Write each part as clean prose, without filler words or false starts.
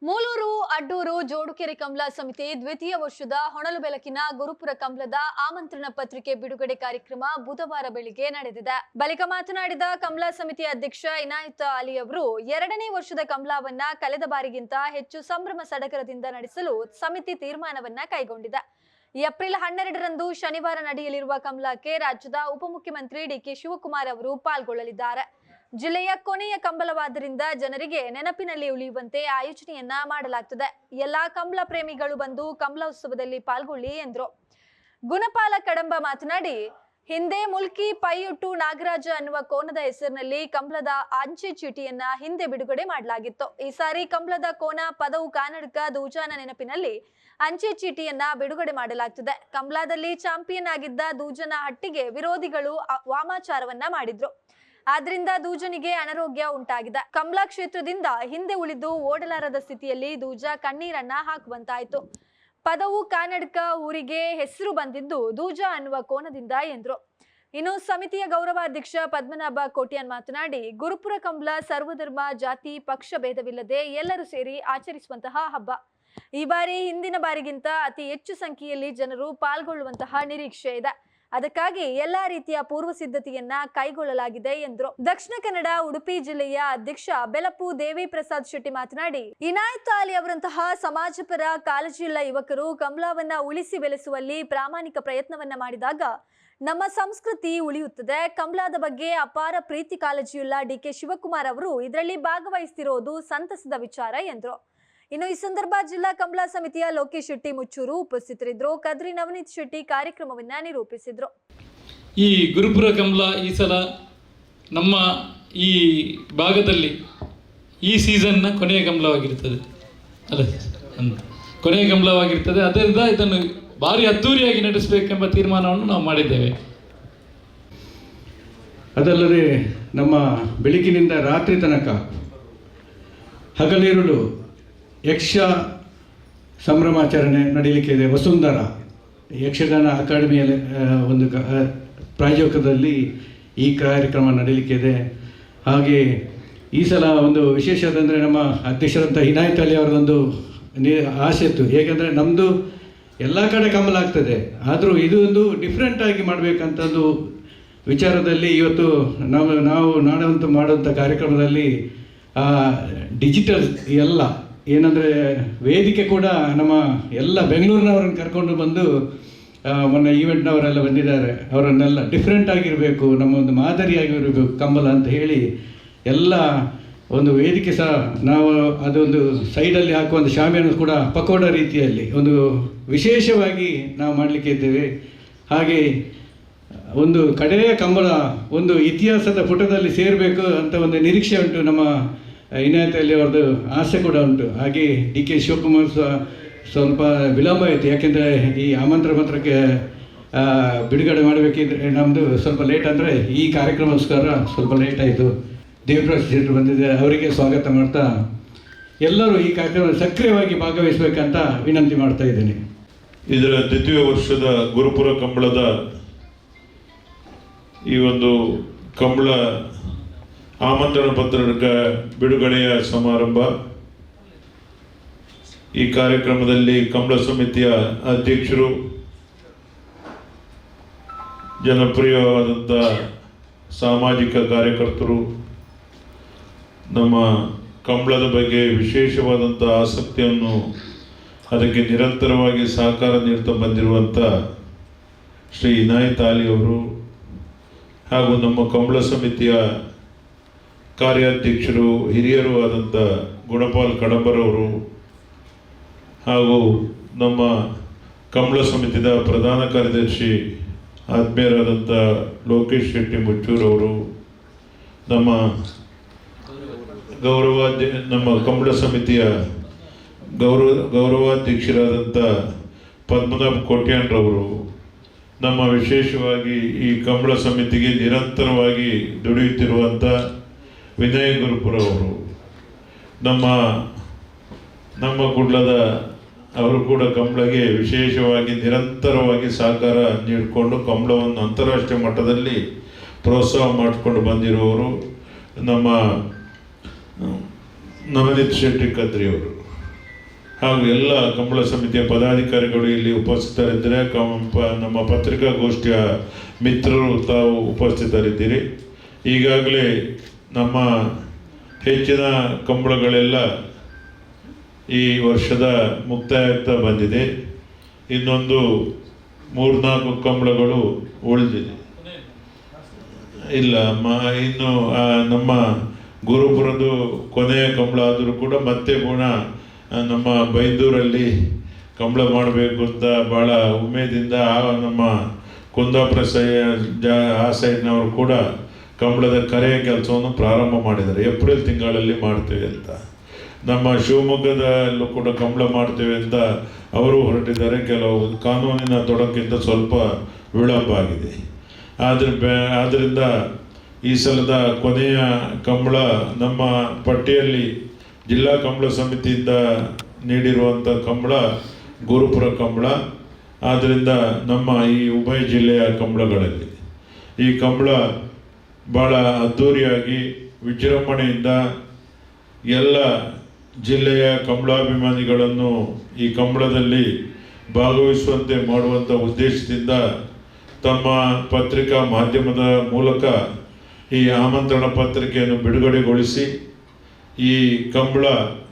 ಮೂಲೂರು ಅಡ್ಡೂರು ಜೋಡುಕೆರೆ ಕಮಲ ಸಮಿತಿ ದ್ವಿತೀಯ ವರ್ಷದ ಹೊನಲು ಬೆಳಕಿನ ಗುರುಪುರ ಕಮಲದ ಆಮಂತ್ರಣ ಪತ್ರಿಕೆ ಬಿಡುಗಡೆ ಕಾರ್ಯಕ್ರಮ ಬುಧವಾರ ಬೆಳಿಗ್ಗೆ ನಡೆದಿದೆ. ಬಳಿಕ ಮಾತನಾಡಿದ ಕಮಲ ಸಮಿತಿ ಅಧ್ಯಕ್ಷ ಇನಾಯತ್ ಅಲಿ ಅವರು, ಎರಡನೇ ವರ್ಷದ ಕಮಲವನ್ನ ಕಳೆದ ಬಾರಿಗಿಂತ ಹೆಚ್ಚು ಸಂಭ್ರಮ ಸಡಗರದಿಂದ ನಡೆಸಲು ಸಮಿತಿ ತೀರ್ಮಾನವನ್ನ ಕೈಗೊಂಡಿದೆ. ಏಪ್ರಿಲ್ 12ರಂದು ಶನಿವಾರ ನಡೆಯಲಿರುವ ಕಮಲಕ್ಕೆ ರಾಜ್ಯದ ಉಪಮುಖ್ಯಮಂತ್ರಿ ಡಿಕೆ ಶಿವಕುಮಾರ್ ಅವರು ಪಾಲ್ಗೊಳ್ಳಲಿದ್ದಾರೆ. ಜಿಲ್ಲೆಯ ಕೊನೆಯ ಕಂಬಳವಾದ್ದರಿಂದ ಜನರಿಗೆ ನೆನಪಿನಲ್ಲಿ ಉಳಿಯುವಂತೆ ಆಯೋಜನೆಯನ್ನ ಮಾಡಲಾಗುತ್ತದೆ. ಎಲ್ಲಾ ಕಂಬಳ ಪ್ರೇಮಿಗಳು ಬಂದು ಕಂಬಳೋತ್ಸವದಲ್ಲಿ ಪಾಲ್ಗೊಳ್ಳಿ ಎಂದರು. ಗುಣಪಾಲ ಕಡಂಬ ಮಾತನಾಡಿ, ಹಿಂದೆ ಮುಲ್ಕಿ ಪೈಯುಟ್ಟು ನಾಗರಾಜ ಅನ್ನುವ ಕೋನದ ಹೆಸರಿನಲ್ಲಿ ಕಂಬಳದ ಅಂಚೆ ಚೀಟಿಯನ್ನ ಹಿಂದೆ ಬಿಡುಗಡೆ ಮಾಡಲಾಗಿತ್ತು. ಈ ಸಾರಿ ಕಂಬಳದ ಕೋನ ಪದವು ಕಾನಡಕ ದೂಜಾನ ನೆನಪಿನಲ್ಲಿ ಅಂಚೆ ಚೀಟಿಯನ್ನ ಬಿಡುಗಡೆ ಮಾಡಲಾಗುತ್ತದೆ. ಕಂಬಳದಲ್ಲಿ ಚಾಂಪಿಯನ್ ಆಗಿದ್ದ ದೂಜನ ಹಟ್ಟಿಗೆ ವಿರೋಧಿಗಳು ವಾಮಾಚಾರವನ್ನ ಮಾಡಿದ್ರು. ಆದ್ರಿಂದ ದೂಜನಿಗೆ ಅನಾರೋಗ್ಯ ಉಂಟಾಗಿದೆ. ಕಮಲ ಕ್ಷೇತ್ರದಿಂದ ಹಿಂದೆ ಉಳಿದು ಓಡಲಾರದ ಸ್ಥಿತಿಯಲ್ಲಿ ದೂಜ ಕಣ್ಣೀರನ್ನ ಹಾಕುವಂತಾಯ್ತು. ಪದವು ಕಾನಡಕ ಊರಿಗೆ ಹೆಸರು ಬಂದಿದ್ದು ದೂಜ ಅನ್ನುವ ಕೋನದಿಂದ ಎಂದ್ರು. ಇನ್ನು ಸಮಿತಿಯ ಗೌರವಾಧ್ಯಕ್ಷ ಪದ್ಮನಾಭ ಕೋಟ್ಯಾನ್ ಮಾತನಾಡಿ, ಗುರುಪುರ ಕಂಬಳ ಸರ್ವಧರ್ಮ ಜಾತಿ ಪಕ್ಷ ಭೇದವಿಲ್ಲದೆ ಎಲ್ಲರೂ ಸೇರಿ ಆಚರಿಸುವಂತಹ ಹಬ್ಬ. ಈ ಬಾರಿ ಹಿಂದಿನ ಬಾರಿಗಿಂತ ಅತಿ ಹೆಚ್ಚು ಸಂಖ್ಯೆಯಲ್ಲಿ ಜನರು ಪಾಲ್ಗೊಳ್ಳುವಂತಹ ನಿರೀಕ್ಷೆ ಇದೆ. ಅದಕ್ಕಾಗಿ ಎಲ್ಲಾ ರೀತಿಯ ಪೂರ್ವ ಸಿದ್ಧತೆಯನ್ನ ಕೈಗೊಳ್ಳಲಾಗಿದೆ ಎಂದರು. ದಕ್ಷಿಣ ಕನ್ನಡ ಉಡುಪಿ ಜಿಲ್ಲೆಯ ಅಧ್ಯಕ್ಷ ಬೆಲಪು ದೇವಿ ಪ್ರಸಾದ್ ಶೆಟ್ಟಿ ಮಾತನಾಡಿ, ಇನಾಯತ್ ಅಲಿ ಅವರಂತಹ ಸಮಾಜಪರ ಕಾಳಜಿಯುಳ್ಳ ಯುವಕರು ಕಮಲವನ್ನ ಉಳಿಸಿ ಬೆಳೆಸುವಲ್ಲಿ ಪ್ರಾಮಾಣಿಕ ಪ್ರಯತ್ನವನ್ನ ಮಾಡಿದಾಗ ನಮ್ಮ ಸಂಸ್ಕೃತಿ ಉಳಿಯುತ್ತದೆ. ಕಮಲದ ಬಗ್ಗೆ ಅಪಾರ ಪ್ರೀತಿ ಕಾಳಜಿಯುಳ್ಳ ಡಿಕೆ ಶಿವಕುಮಾರ್ ಅವರು ಇದರಲ್ಲಿ ಭಾಗವಹಿಸುತ್ತಿರುವುದು ಸಂತಸದ ವಿಚಾರ ಎಂದರು. ಇನ್ನು ಈ ಸಂದರ್ಭ ಜಿಲ್ಲಾ ಕಮಲ ಸಮಿತಿಯ ಲೋಕೇಶ್ ಶೆಟ್ಟಿ ಮುಚ್ಚೂರು ಉಪಸ್ಥಿತರಿದ್ದರು. ಕದ್ರಿ ನವನೀತ್ ಶೆಟ್ಟಿ ಕಾರ್ಯಕ್ರಮವನ್ನ ನಿರೂಪಿಸಿದ್ರು. ಈ ಗುರುಪುರ ಕಮಲ ಈ ಸಲ ನಮ್ಮ ಈ ಭಾಗದಲ್ಲಿ ಈ ಸೀಸನ್ನ ಕೊನೆಯ ಕಮಲವಾಗಿರ್ತದೆ ಕೊನೆಯ ಕಮಲವಾಗಿರ್ತದೆ. ಅದರಿಂದ ಇದನ್ನು ಭಾರಿ ಅದ್ದೂರಿಯಾಗಿ ನಡೆಸಬೇಕೆಂಬ ತೀರ್ಮಾನವನ್ನು ನಾವು ಮಾಡಿದ್ದೇವೆ. ಅದಲ್ಲದೆ ನಮ್ಮ ಬೆಳಗಿನಿಂದ ರಾತ್ರಿ ತನಕ ಹಗಲಿರುಳು ಯಕ್ಷ ಸಂಭ್ರಮಾಚರಣೆ ನಡೀಲಿಕ್ಕೆ ಇದೆ. ವಸುಂಧರ ಯಕ್ಷಗಾನ ಅಕಾಡೆಮಿಯಲ್ಲಿ ಒಂದು ಪ್ರಾಯೋಜಕದಲ್ಲಿ ಈ ಕಾರ್ಯಕ್ರಮ ನಡೀಲಿಕ್ಕೆ ಇದೆ. ಹಾಗೆ ಈ ಸಲ ಒಂದು ವಿಶೇಷದಂದರೆ ನಮ್ಮ ಅಧ್ಯಕ್ಷರಂಥ ಇನಾಯತ್ ಅಲಿ ಅವರದೊಂದು ಆಸೆ ಇತ್ತು. ಏಕೆಂದರೆ ನಮ್ಮದು ಎಲ್ಲ ಕಡೆ ಕಮಲ ಆಗ್ತದೆ, ಆದರೂ ಇದು ಒಂದು ಡಿಫ್ರೆಂಟಾಗಿ ಮಾಡಬೇಕಂತಂದು ವಿಚಾರದಲ್ಲಿ ಇವತ್ತು ನಾವು ಮಾಡುವಂಥ ಕಾರ್ಯಕ್ರಮದಲ್ಲಿ ಡಿಜಿಟಲ್ ಎಲ್ಲ ಏನಂದರೆ ವೇದಿಕೆ ಕೂಡ ನಮ್ಮ ಎಲ್ಲ ಬೆಂಗಳೂರಿನವರನ್ನು ಕರ್ಕೊಂಡು ಬಂದು ಮೊನ್ನೆ ಈವೆಂಟ್ನವರೆಲ್ಲ ಬಂದಿದ್ದಾರೆ. ಅವರನ್ನೆಲ್ಲ ಡಿಫ್ರೆಂಟ್ ಆಗಿರಬೇಕು, ನಮ್ಮ ಒಂದು ಮಾದರಿಯಾಗಿರಬೇಕು ಕಂಬಳ ಅಂತ ಹೇಳಿ ಎಲ್ಲ ಒಂದು ವೇದಿಕೆ ಸಹ ನಾವು ಅದೊಂದು ಸೈಡಲ್ಲಿ ಹಾಕುವಂಥ ಶಾಮಿಯನ್ನು ಕೂಡ ಪಕೋಡ ರೀತಿಯಲ್ಲಿ ಒಂದು ವಿಶೇಷವಾಗಿ ನಾವು ಮಾಡಲಿಕ್ಕೆ ಇದ್ದೇವೆ. ಹಾಗೆ ಒಂದು ಕಡೆಯ ಕಂಬಳ ಒಂದು ಇತಿಹಾಸದ ಪುಟದಲ್ಲಿ ಸೇರಬೇಕು ಅಂತ ಒಂದು ನಿರೀಕ್ಷೆ ಉಂಟು. ನಮ್ಮ ಇನಾಯತ್ ಅಲಿ ಅವ್ರದ್ದು ಆಸೆ ಕೂಡ ಉಂಟು. ಹಾಗೆ ಡಿ ಕೆ ಶಿವಕುಮಾರ್ ಸಹ ಸ್ವಲ್ಪ ವಿಳಂಬ ಆಯಿತು, ಯಾಕೆಂದರೆ ಈ ಆಮಂತ್ರಣ ಪತ್ರಕ್ಕೆ ಬಿಡುಗಡೆ ಮಾಡಬೇಕಿದ್ರೆ ನಮ್ಮದು ಸ್ವಲ್ಪ ಲೇಟ್, ಅಂದರೆ ಈ ಕಾರ್ಯಕ್ರಮಕ್ಕೋಸ್ಕರ ಸ್ವಲ್ಪ ಲೇಟ್ ಆಯಿತು. ದೇವಪ್ರಸಾದ್ ಶೆಟ್ಟಿ ಬಂದಿದ್ದಾರೆ, ಅವರಿಗೆ ಸ್ವಾಗತ ಮಾಡ್ತಾ ಎಲ್ಲರೂ ಈ ಕಾರ್ಯಕ್ರಮ ಸಕ್ರಿಯವಾಗಿ ಭಾಗವಹಿಸಬೇಕಂತ ವಿನಂತಿ ಮಾಡ್ತಾ ಇದ್ದೀನಿ. ಇದರ ದ್ವಿತೀಯ ವರ್ಷದ ಗುರುಪುರ ಕಂಬಳದ ಈ ಒಂದು ಕಂಬಳ ಆಮಂತ್ರಣ ಪತ್ರದ ಬಿಡುಗಡೆಯ ಸಮಾರಂಭ. ಈ ಕಾರ್ಯಕ್ರಮದಲ್ಲಿ ಕಂಬಳ ಸಮಿತಿಯ ಅಧ್ಯಕ್ಷರು, ಜನಪ್ರಿಯವಾದಂಥ ಸಾಮಾಜಿಕ ಕಾರ್ಯಕರ್ತರು, ನಮ್ಮ ಕಂಬಳದ ಬಗ್ಗೆ ವಿಶೇಷವಾದಂಥ ಆಸಕ್ತಿಯನ್ನು ಅದಕ್ಕೆ ನಿರಂತರವಾಗಿ ಸಹಕಾರ ನೀಡ್ತಾ ಬಂದಿರುವಂಥ ಶ್ರೀ ಇನಾಯತ್ ಅಲಿ ಅವರು ಹಾಗೂ ನಮ್ಮ ಕಂಬಳ ಸಮಿತಿಯ ಕಾರ್ಯಾಧ್ಯಕ್ಷರು ಹಿರಿಯರು ಆದಂಥ ಗುಣಪಾಲ್ ಕಡಂಬರವರು ಹಾಗೂ ನಮ್ಮ ಕಂಬಳ ಸಮಿತಿಯ ಪ್ರಧಾನ ಕಾರ್ಯದರ್ಶಿ ಆತ್ಮೀಯರಾದಂಥ ಲೋಕೇಶ್ ಶೆಟ್ಟಿ ಮುಚ್ಚೂರವರು, ನಮ್ಮ ನಮ್ಮ ಕಂಬಳ ಸಮಿತಿಯ ಗೌರವಾಧ್ಯಕ್ಷರಾದಂಥ ಪದ್ಮನಾಭ ಕೋಟ್ಯಾನ್ರವರು, ನಮ್ಮ ವಿಶೇಷವಾಗಿ ಈ ಕಂಬಳ ಸಮಿತಿಗೆ ನಿರಂತರವಾಗಿ ದುಡಿಯುತ್ತಿರುವಂಥ ವಿನಯ ಗುರುಪುರ ಅವರು, ನಮ್ಮ ಕುಡ್ಲದ ಅವರು ಕೂಡ ಕಂಬಳಗೆ ವಿಶೇಷವಾಗಿ ನಿರಂತರವಾಗಿ ಸಹಕಾರ ನೀಡಿಕೊಂಡು ಕಂಬಳವನ್ನು ಅಂತಾರಾಷ್ಟ್ರೀಯ ಮಟ್ಟದಲ್ಲಿ ಪ್ರೋತ್ಸಾಹ ಮಾಡಿಕೊಂಡು ಬಂದಿರುವವರು ನಮ್ಮ ನವನೀತ್ ಶೆಟ್ಟಿ ಕದ್ರಿಯವರು. ಹಾಗೂ ಎಲ್ಲ ಕಂಬಳ ಸಮಿತಿಯ ಪದಾಧಿಕಾರಿಗಳು ಇಲ್ಲಿ ಉಪಸ್ಥಿತರಿದ್ದರೆ, ನಮ್ಮ ಪತ್ರಿಕಾಗೋಷ್ಠಿಯ ಮಿತ್ರರು ತಾವು ಉಪಸ್ಥಿತರಿದ್ದೀರಿ. ಈಗಾಗಲೇ ನಮ್ಮ ಹೆಚ್ಚಿನ ಕಂಬಳಗಳೆಲ್ಲ ಈ ವರ್ಷದ ಮುಕ್ತಾಯ ಆಗ್ತಾ ಬಂದಿದೆ. ಇನ್ನೊಂದು 3-4 ಕಂಬಳಗಳು ಉಳಿದಿದೆ. ಇಲ್ಲ ಇನ್ನು ನಮ್ಮ ಗುರುಪುರದ್ದು ಕೊನೆಯ ಕಂಬಳ ಆದರೂ ಕೂಡ ಮತ್ತೆ ಪುನಃ ನಮ್ಮ ಬೈಂದೂರಲ್ಲಿ ಕಂಬಳ ಮಾಡಬೇಕು ಅಂತ ಭಾಳ ಉಮೇದಿಂದ ನಮ್ಮ ಕುಂದಾಪುರ ಆ ಸೈಡ್ನವರು ಕೂಡ ಕಂಬಳದ ಕರೆಯ ಕೆಲಸವನ್ನು ಪ್ರಾರಂಭ ಮಾಡಿದ್ದಾರೆ. ಏಪ್ರಿಲ್ ತಿಂಗಳಲ್ಲಿ ಮಾಡ್ತೇವೆ ಅಂತ. ನಮ್ಮ ಶಿವಮೊಗ್ಗದಲ್ಲೂ ಕೂಡ ಕಂಬಳ ಮಾಡ್ತೇವೆ ಅಂತ ಅವರು ಹೊರಟಿದ್ದಾರೆ. ಕೆಲವು ಕಾನೂನಿನ ತೊಡಕಿಂದ ಸ್ವಲ್ಪ ವಿಳಂಬ ಆಗಿದೆ. ಆದ್ದರಿಂದ ಈ ಸಲದ ಕೊನೆಯ ಕಂಬಳ ನಮ್ಮ ಪಟ್ಟಿಯಲ್ಲಿ ಜಿಲ್ಲಾ ಕಂಬಳ ಸಮಿತಿಯಿಂದ ನೀಡಿರುವಂಥ ಕಂಬಳ ಗುರುಪುರ ಕಂಬಳ. ಆದ್ದರಿಂದ ನಮ್ಮ ಈ ಉಭಯ ಜಿಲ್ಲೆಯ ಕಂಬಳಗಳಲ್ಲಿ ಈ ಕಂಬಳ ಭಾಳ ಅದ್ಧೂರಿಯಾಗಿ ವಿಜೃಂಭಣೆಯಿಂದ ಎಲ್ಲ ಜಿಲ್ಲೆಯ ಕಂಬಳಾಭಿಮಾನಿಗಳನ್ನು ಈ ಕಂಬಳದಲ್ಲಿ ಭಾಗವಹಿಸುವಂತೆ ಮಾಡುವಂಥ ಉದ್ದೇಶದಿಂದ ತಮ್ಮ ಪತ್ರಿಕಾ ಮಾಧ್ಯಮದ ಮೂಲಕ ಈ ಆಮಂತ್ರಣ ಪತ್ರಿಕೆಯನ್ನು ಬಿಡುಗಡೆಗೊಳಿಸಿ ಈ ಕಂಬಳ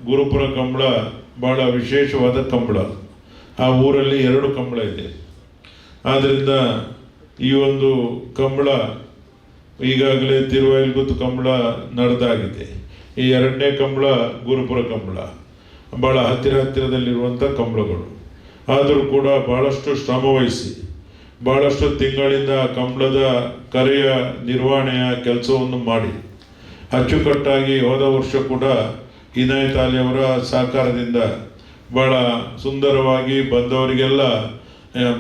ಗುರುಪುರ ಕಂಬಳ ಭಾಳ ವಿಶೇಷವಾದ ಕಂಬಳ. ಆ ಊರಲ್ಲಿ 2 ಕಂಬಳ ಇದೆ. ಆದ್ದರಿಂದ ಈ ಒಂದು ಕಂಬಳ ಈಗಾಗಲೇ ತಿರುವೈಲ್ಗುತ್ತು ಕಂಬಳ ನಡೆದಾಗಿದೆ. ಈ 2ನೇ ಕಂಬಳ ಗುರುಪುರ ಕಂಬಳ ಭಾಳ ಹತ್ತಿರದಲ್ಲಿರುವಂಥ ಕಂಬಳಗಳು. ಆದರೂ ಕೂಡ ಭಾಳಷ್ಟು ಶ್ರಮವಹಿಸಿ ಭಾಳಷ್ಟು ತಿಂಗಳಿಂದ ಕಂಬಳದ ಕರೆಯ ನಿರ್ವಹಣೆಯ ಕೆಲಸವನ್ನು ಮಾಡಿ ಅಚ್ಚುಕಟ್ಟಾಗಿ ಹೋದ ವರ್ಷ ಕೂಡ ಇನಾಯತ್ ಅಲಿ ಅವರ ಸಹಕಾರದಿಂದ ಭಾಳ ಸುಂದರವಾಗಿ ಬಂದವರಿಗೆಲ್ಲ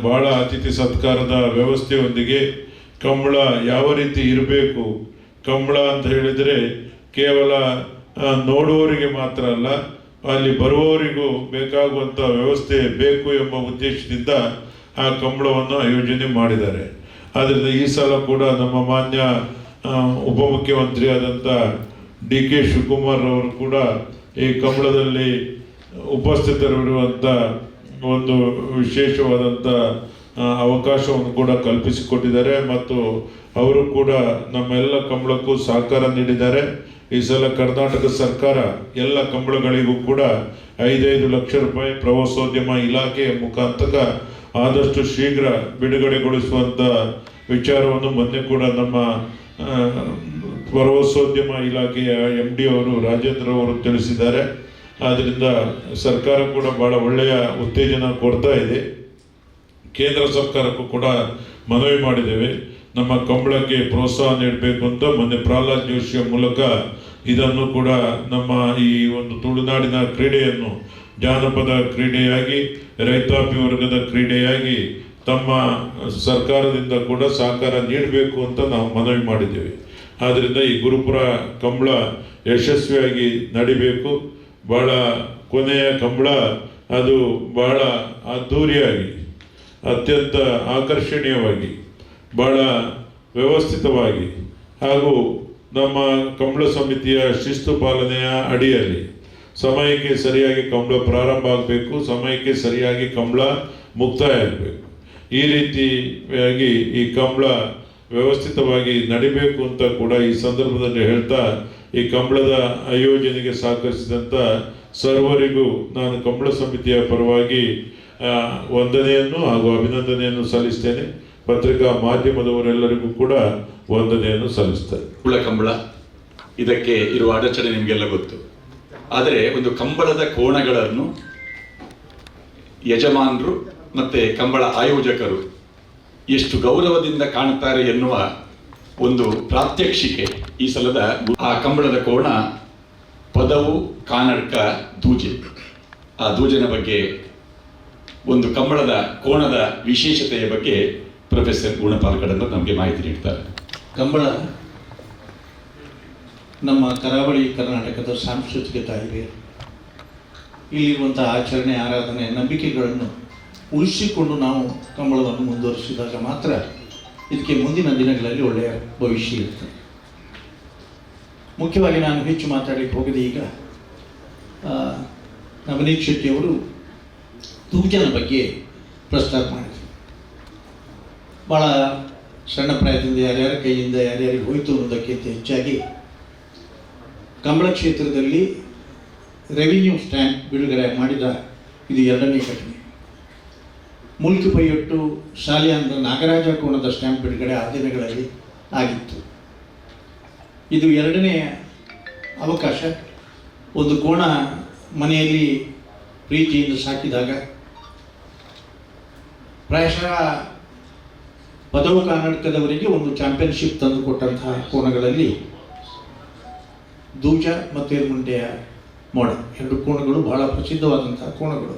ಭಾಳ ಅತಿಥಿ ಸತ್ಕಾರದ ವ್ಯವಸ್ಥೆಯೊಂದಿಗೆ ಕಂಬಳ ಯಾವ ರೀತಿ ಇರಬೇಕು, ಕಂಬಳ ಅಂತ ಹೇಳಿದರೆ ಕೇವಲ ನೋಡುವವರಿಗೆ ಮಾತ್ರ ಅಲ್ಲ, ಅಲ್ಲಿ ಬರುವವರಿಗೂ ಬೇಕಾಗುವಂಥ ವ್ಯವಸ್ಥೆ ಬೇಕು ಎಂಬ ಉದ್ದೇಶದಿಂದ ಆ ಕಂಬಳವನ್ನು ಆಯೋಜನೆ ಮಾಡಿದ್ದಾರೆ. ಆದ್ದರಿಂದ ಈ ಸಲ ಕೂಡ ನಮ್ಮ ಮಾನ್ಯ ಉಪಮುಖ್ಯಮಂತ್ರಿಯಾದಂಥ DK ಶಿವಕುಮಾರ್ ಅವರು ಕೂಡ ಈ ಕಂಬಳದಲ್ಲಿ ಉಪಸ್ಥಿತರಿರುವಂಥ ಒಂದು ವಿಶೇಷವಾದಂಥ ಅವಕಾಶವನ್ನು ಕೂಡ ಕಲ್ಪಿಸಿಕೊಟ್ಟಿದ್ದಾರೆ ಮತ್ತು ಅವರು ಕೂಡ ನಮ್ಮೆಲ್ಲ ಕಂಬಳಕ್ಕೂ ಸಹಕಾರ ನೀಡಿದ್ದಾರೆ. ಈ ಸಲ ಕರ್ನಾಟಕ ಸರ್ಕಾರ ಎಲ್ಲ ಕಂಬಳಗಳಿಗೂ ಕೂಡ 5 ಲಕ್ಷ ರೂಪಾಯಿ ಪ್ರವಾಸೋದ್ಯಮ ಇಲಾಖೆಯ ಮುಖಾಂತರ ಆದಷ್ಟು ಶೀಘ್ರ ಬಿಡುಗಡೆಗೊಳಿಸುವಂಥ ವಿಚಾರವನ್ನು ಮೊನ್ನೆ ಕೂಡ ನಮ್ಮ ಪ್ರವಾಸೋದ್ಯಮ ಇಲಾಖೆಯ MD ಅವರು ರಾಜೇಂದ್ರ ಅವರು ತಿಳಿಸಿದ್ದಾರೆ. ಆದ್ದರಿಂದ ಸರ್ಕಾರ ಕೂಡ ಭಾಳ ಒಳ್ಳೆಯ ಉತ್ತೇಜನ ಕೊಡ್ತಾ ಇದೆ. ಕೇಂದ್ರ ಸರ್ಕಾರಕ್ಕೂ ಕೂಡ ಮನವಿ ಮಾಡಿದ್ದೇವೆ, ನಮ್ಮ ಕಂಬಳಕ್ಕೆ ಪ್ರೋತ್ಸಾಹ ನೀಡಬೇಕು ಅಂತ. ಮೊನ್ನೆ ಪ್ರಹ್ಲಾದ್ ಜೋಶಿಯ ಮೂಲಕ ಇದನ್ನು ಕೂಡ ನಮ್ಮ ಈ ಒಂದು ತುಳುನಾಡಿನ ಕ್ರೀಡೆಯನ್ನು ಜಾನಪದ ಕ್ರೀಡೆಯಾಗಿ ರೈತಾಪಿ ವರ್ಗದ ಕ್ರೀಡೆಯಾಗಿ ತಮ್ಮ ಸರ್ಕಾರದಿಂದ ಕೂಡ ಸಹಕಾರ ನೀಡಬೇಕು ಅಂತ ನಾವು ಮನವಿ ಮಾಡಿದ್ದೇವೆ. ಆದ್ದರಿಂದ ಈ ಗುರುಪುರ ಕಂಬಳ ಯಶಸ್ವಿಯಾಗಿ ನಡಿಬೇಕು. ಭಾಳ ಕೊನೆಯ ಕಂಬಳ ಅದು ಭಾಳ ಅದ್ಧೂರಿಯಾಗಿ ಅತ್ಯಂತ ಆಕರ್ಷಣೀಯವಾಗಿ ಭಾಳ ವ್ಯವಸ್ಥಿತವಾಗಿ ಹಾಗೂ ನಮ್ಮ ಕಂಬಳ ಸಮಿತಿಯ ಶಿಸ್ತು ಪಾಲನೆಯ ಅಡಿಯಲ್ಲಿ ಸಮಯಕ್ಕೆ ಸರಿಯಾಗಿ ಕಂಬಳ ಪ್ರಾರಂಭ ಆಗಬೇಕು, ಸಮಯಕ್ಕೆ ಸರಿಯಾಗಿ ಕಂಬಳ ಮುಕ್ತಾಯ ಆಗಬೇಕು. ಈ ರೀತಿಯಾಗಿ ಈ ಕಂಬಳ ವ್ಯವಸ್ಥಿತವಾಗಿ ನಡಿಬೇಕು ಅಂತ ಕೂಡ ಈ ಸಂದರ್ಭದಲ್ಲಿ ಹೇಳ್ತಾ, ಈ ಕಂಬಳದ ಆಯೋಜನೆಗೆ ಸಹಕರಿಸಿದಂಥ ಸರ್ವರಿಗೂ ನಾನು ಕಂಬಳ ಸಮಿತಿಯ ಪರವಾಗಿ ವಂದನೆಯನ್ನು ಹಾಗೂ ಅಭಿನಂದನೆಯನ್ನು ಸಲ್ಲಿಸ್ತೇನೆ. ಪತ್ರಿಕಾ ಮಾಧ್ಯಮದವರೆಲ್ಲರಿಗೂ ಕೂಡ ವಂದನೆಯನ್ನು ಸಲ್ಲಿಸ್ತಾರೆ. ಕಂಬಳ ಇದಕ್ಕೆ ಇರುವ ಅಡಚಣೆ ನಿಮಗೆಲ್ಲ ಗೊತ್ತು. ಆದರೆ ಒಂದು ಕಂಬಳದ ಕೋಣಗಳನ್ನು ಯಜಮಾನರು ಮತ್ತು ಕಂಬಳ ಆಯೋಜಕರು ಎಷ್ಟು ಗೌರವದಿಂದ ಕಾಣುತ್ತಾರೆ ಎನ್ನುವ ಒಂದು ಪ್ರಾತ್ಯಕ್ಷಿಕೆ ಈ ಸಲದ ಆ ಕಂಬಳದ ಕೋಣ ಪದವು ಕಾನಡ್ಕ ದೂಜೆ. ಆ ದೂಜನ ಬಗ್ಗೆ ಒಂದು ಕಂಬಳದ ಕೋಣದ ವಿಶೇಷತೆಯ ಬಗ್ಗೆ ಪ್ರೊಫೆಸರ್ ಗುಣಪಾಲ್ಕಡನ್ನು ನಮಗೆ ಮಾಹಿತಿ ನೀಡ್ತಾರೆ. ಕಂಬಳ ನಮ್ಮ ಕರಾವಳಿ ಕರ್ನಾಟಕದ ಸಾಂಸ್ಕೃತಿಕ ತಾಯಿಗೆ ಇಲ್ಲಿರುವಂಥ ಆಚರಣೆ, ಆರಾಧನೆ, ನಂಬಿಕೆಗಳನ್ನು ಉಳಿಸಿಕೊಂಡು ನಾವು ಕಂಬಳವನ್ನು ಮುಂದುವರಿಸಿದಾಗ ಮಾತ್ರ ಇದಕ್ಕೆ ಮುಂದಿನ ದಿನಗಳಲ್ಲಿ ಒಳ್ಳೆಯ ಭವಿಷ್ಯ ಇರ್ತದೆ. ಮುಖ್ಯವಾಗಿ ನಾನು ಹೆಚ್ಚು ಮಾತಾಡಲಿಕ್ಕೆ ಹೋಗಿದೆ. ಈಗ ನವನೀತ್ ಶೆಟ್ಟಿಯವರು ತೂಜನ ಬಗ್ಗೆ ಪ್ರಸ್ತಾಪ ಮಾಡಿದರು. ಭಾಳ ಸಣ್ಣ ಪ್ರಾಯದಿಂದ ಯಾರ್ಯಾರ ಕೈಯಿಂದ ಯಾರ್ಯಾರಿಗೆ ಹೋಯಿತು ಅನ್ನೋದಕ್ಕಿಂತ ಹೆಚ್ಚಾಗಿ ಕಂಬಳ ಕ್ಷೇತ್ರದಲ್ಲಿ ರೆವಿನ್ಯೂ ಸ್ಟ್ಯಾಂಪ್ ಬಿಡುಗಡೆ ಮಾಡಿದ ಇದು ಎರಡನೇ ಘಟನೆ. ಮುಲ್ಕಿ ಪೈಯೊಟ್ಟು ಶಾಲೆ ಅಂದ ನಾಗರಾಜ ಕೋಣದ ಸ್ಟ್ಯಾಂಪ್ ಬಿಡುಗಡೆ ಆ ದಿನಗಳಲ್ಲಿ ಆಗಿತ್ತು. ಇದು ಎರಡನೇ ಅವಕಾಶ. ಒಂದು ಕೋಣ ಮನೆಯಲ್ಲಿ ಪ್ರೀತಿಯಿಂದ ಸಾಕಿದಾಗ ಪ್ರಾಯಶಃ ಪದವು ಕರ್ನಾಟಕದವರಿಗೆ ಒಂದು ಚಾಂಪಿಯನ್ಶಿಪ್ ತಂದು ಕೊಟ್ಟಂತಹ ಕೋಣಗಳಲ್ಲಿ ದೂಜ ಮತ್ತು ಎರ್ಮುಂಡೆಯ ಮೋಡ ಎರಡು ಕೋಣಗಳು ಬಹಳ ಪ್ರಸಿದ್ಧವಾದಂತಹ ಕೋಣಗಳು.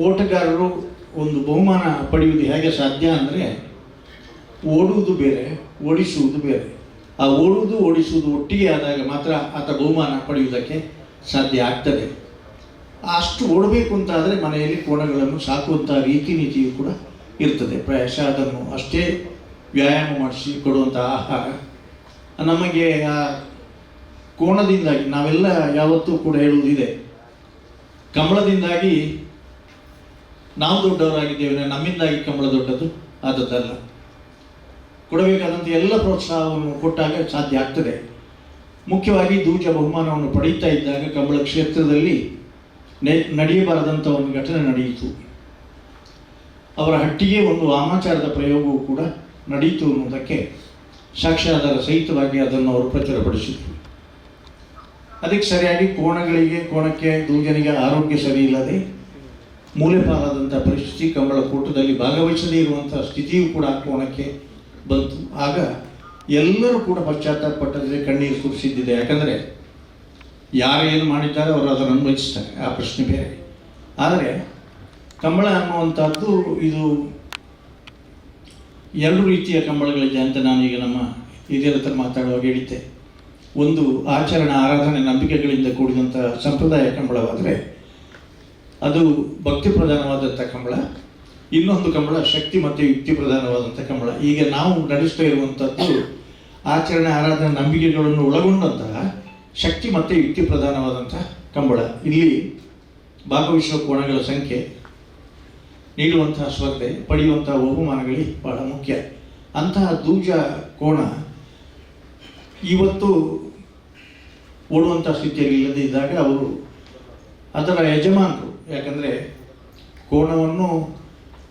ಓಟಗಾರರು ಒಂದು ಬಹುಮಾನ ಪಡೆಯುವುದು ಹೇಗೆ ಸಾಧ್ಯ ಅಂದರೆ ಓಡುವುದು ಬೇರೆ, ಓಡಿಸುವುದು ಬೇರೆ. ಆ ಓಡುವುದು ಓಡಿಸುವುದು ಒಟ್ಟಿಗೆ ಆದಾಗ ಮಾತ್ರ ಆತ ಬಹುಮಾನ ಪಡೆಯುವುದಕ್ಕೆ ಸಾಧ್ಯ ಆಗ್ತದೆ. ಅಷ್ಟು ಓಡಬೇಕು ಅಂತಾದರೆ ಮನೆಯಲ್ಲಿ ಕೋಣಗಳನ್ನು ಸಾಕುವಂಥ ರೀತಿ ನೀತಿಯು ಕೂಡ ಇರ್ತದೆ. ಪ್ರಾಯಶಃ ಅದನ್ನು ಅಷ್ಟೇ ವ್ಯಾಯಾಮ ಮಾಡಿಸಿ ಕೊಡುವಂಥ ಆಹಾರ ನಮಗೆ ಆ ಕೋಣದಿಂದಾಗಿ ನಾವೆಲ್ಲ ಯಾವತ್ತೂ ಕೂಡ ಹೇಳುವುದಿದೆ, ಕಂಬಳದಿಂದಾಗಿ ನಾವು ದೊಡ್ಡವರಾಗಿದ್ದೇವೆ, ನಮ್ಮಿಂದಾಗಿ ಕಂಬಳ ದೊಡ್ಡದು ಆದದ್ದಲ್ಲ. ಕೊಡಬೇಕಾದಂಥ ಎಲ್ಲ ಪ್ರೋತ್ಸಾಹವನ್ನು ಕೊಟ್ಟಾಗ ಸಾಧ್ಯ ಆಗ್ತದೆ. ಮುಖ್ಯವಾಗಿ ದೂಜ ಬಹುಮಾನವನ್ನು ಪಡೀತಾ ಇದ್ದಾಗ ಕಂಬಳ ಕ್ಷೇತ್ರದಲ್ಲಿ ನಡೆಯಬಾರದಂಥ ಒಂದು ಘಟನೆ ನಡೆಯಿತು. ಅವರ ಹಟ್ಟಿಗೆ ಒಂದು ವಾಮಾಚಾರದ ಪ್ರಯೋಗವೂ ಕೂಡ ನಡೆಯಿತು ಅನ್ನೋದಕ್ಕೆ ಸಾಕ್ಷ್ಯಾಧಾರ ಸಹಿತವಾಗಿ ಅದನ್ನು ಅವರು ಪ್ರಚುರಪಡಿಸಿದರು. ಅದಕ್ಕೆ ಸರಿಯಾಗಿ ಕೋಣಕ್ಕೆ ದೂಜನಿಗೆ ಆರೋಗ್ಯ ಸರಿ ಇಲ್ಲದೆ ಮೂಲೆಪಾಲಾದಂಥ ಪರಿಸ್ಥಿತಿ, ಕಂಬಳ ಕೂಟದಲ್ಲಿ ಭಾಗವಹಿಸದೇ ಇರುವಂಥ ಸ್ಥಿತಿಯೂ ಕೂಡ ಕೋಣಕ್ಕೆ ಬಂತು. ಆಗ ಎಲ್ಲರೂ ಕೂಡ ಪಶ್ಚಾತ್ತಾಪಪಟ್ಟರೆ ಕಣ್ಣೀರು ಸುರಿಸಿದ್ದಿದೆ. ಯಾಕಂದರೆ ಯಾರೇನು ಮಾಡಿದ್ದಾರೆ ಅವರು ಅದನ್ನು ಅನ್ವಯಿಸ್ತಾರೆ, ಆ ಪ್ರಶ್ನೆ ಬೇರೆ. ಆದರೆ ಕಂಬಳ ಅನ್ನುವಂಥದ್ದು ಇದು ಎರಡು ರೀತಿಯ ಕಂಬಳಗಳಿದೆ ಅಂತ ನಾನೀಗ ನಮ್ಮ ಹಿರಿಯರ ಹತ್ರ ಮಾತಾಡುವಾಗ ಹೇಳಿದ್ದೆ. ಒಂದು ಆಚರಣೆ, ಆರಾಧನೆ, ನಂಬಿಕೆಗಳಿಂದ ಕೂಡಿದಂಥ ಸಂಪ್ರದಾಯ ಕಂಬಳವಾದರೆ ಅದು ಭಕ್ತಿ ಪ್ರಧಾನವಾದಂಥ ಕಂಬಳ. ಇನ್ನೊಂದು ಕಂಬಳ ಶಕ್ತಿ ಮತ್ತು ಯುಕ್ತಿ ಪ್ರಧಾನವಾದಂಥ ಕಂಬಳ. ಈಗ ನಾವು ನಡೆಸ್ತಾ ಇರುವಂಥದ್ದು ಆಚರಣೆ, ಆರಾಧನೆ, ನಂಬಿಕೆಗಳನ್ನು ಒಳಗೊಂಡಂತಹ ಶಕ್ತಿ ಮತ್ತು ಯುಕ್ತಿ ಪ್ರಧಾನವಾದಂಥ ಕಂಬಳ. ಇಲ್ಲಿ ಭಾಗವಹಿಸುವ ಕೋಣಗಳ ಸಂಖ್ಯೆ, ನೀಡುವಂತಹ ಸ್ಪರ್ಧೆ, ಪಡೆಯುವಂತಹ ಬಹುಮಾನಗಳಿಗೆ ಬಹಳ ಮುಖ್ಯ. ಅಂತಹ ದೂಜ ಕೋಣ ಇವತ್ತು ಓಡುವಂಥ ಸ್ಥಿತಿಯಲ್ಲಿ ಇಲ್ಲದೇ ಇದ್ದಾಗ ಅವರು ಅದರ ಯಜಮಾನರು, ಯಾಕಂದರೆ ಕೋಣವನ್ನು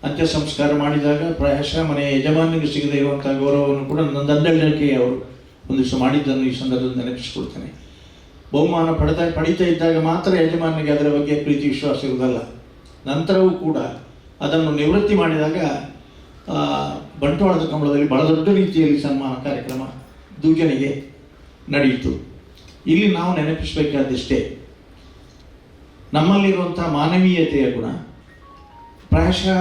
ಅಂತ್ಯ ಸಂಸ್ಕಾರ ಮಾಡಿದಾಗ ಪ್ರಾಯಶಃ ಮನೆಯ ಯಜಮಾನಿಗೆ ಸಿಗದೇ ಇರುವಂಥ ಗೌರವವನ್ನು ಕೂಡ ನಂದಳ್ಳಿಕೆ ಅವರು ಒಂದಿಷ್ಟು ಮಾಡಿದ್ದನ್ನು ಈ ಸಂದರ್ಭದಲ್ಲಿ ನೆನಪಿಸಿಕೊಳ್ತೇನೆ. ಬಹುಮಾನ ಪಡೀತಾ ಇದ್ದಾಗ ಮಾತ್ರ ಯಜಮಾನಿಗೆ ಅದರ ಬಗ್ಗೆ ಪ್ರೀತಿ ವಿಶ್ವಾಸ ಇರುವುದಲ್ಲ, ನಂತರವೂ ಕೂಡ ಅದನ್ನು ನಿವೃತ್ತಿ ಮಾಡಿದಾಗ ಬಂಟ್ವಾಳದ ಕಂಬಳದಲ್ಲಿ ಬಹಳ ದೊಡ್ಡ ರೀತಿಯಲ್ಲಿ ಸನ್ಮಾನ ಕಾರ್ಯಕ್ರಮ ದೂಜನಿಗೆ ನಡೆಯಿತು. ಇಲ್ಲಿ ನಾವು ನೆನಪಿಸಬೇಕಾದಷ್ಟೇ, ನಮ್ಮಲ್ಲಿರುವಂಥ ಮಾನವೀಯತೆಯ ಗುಣ. ಪ್ರಾಯಶಃ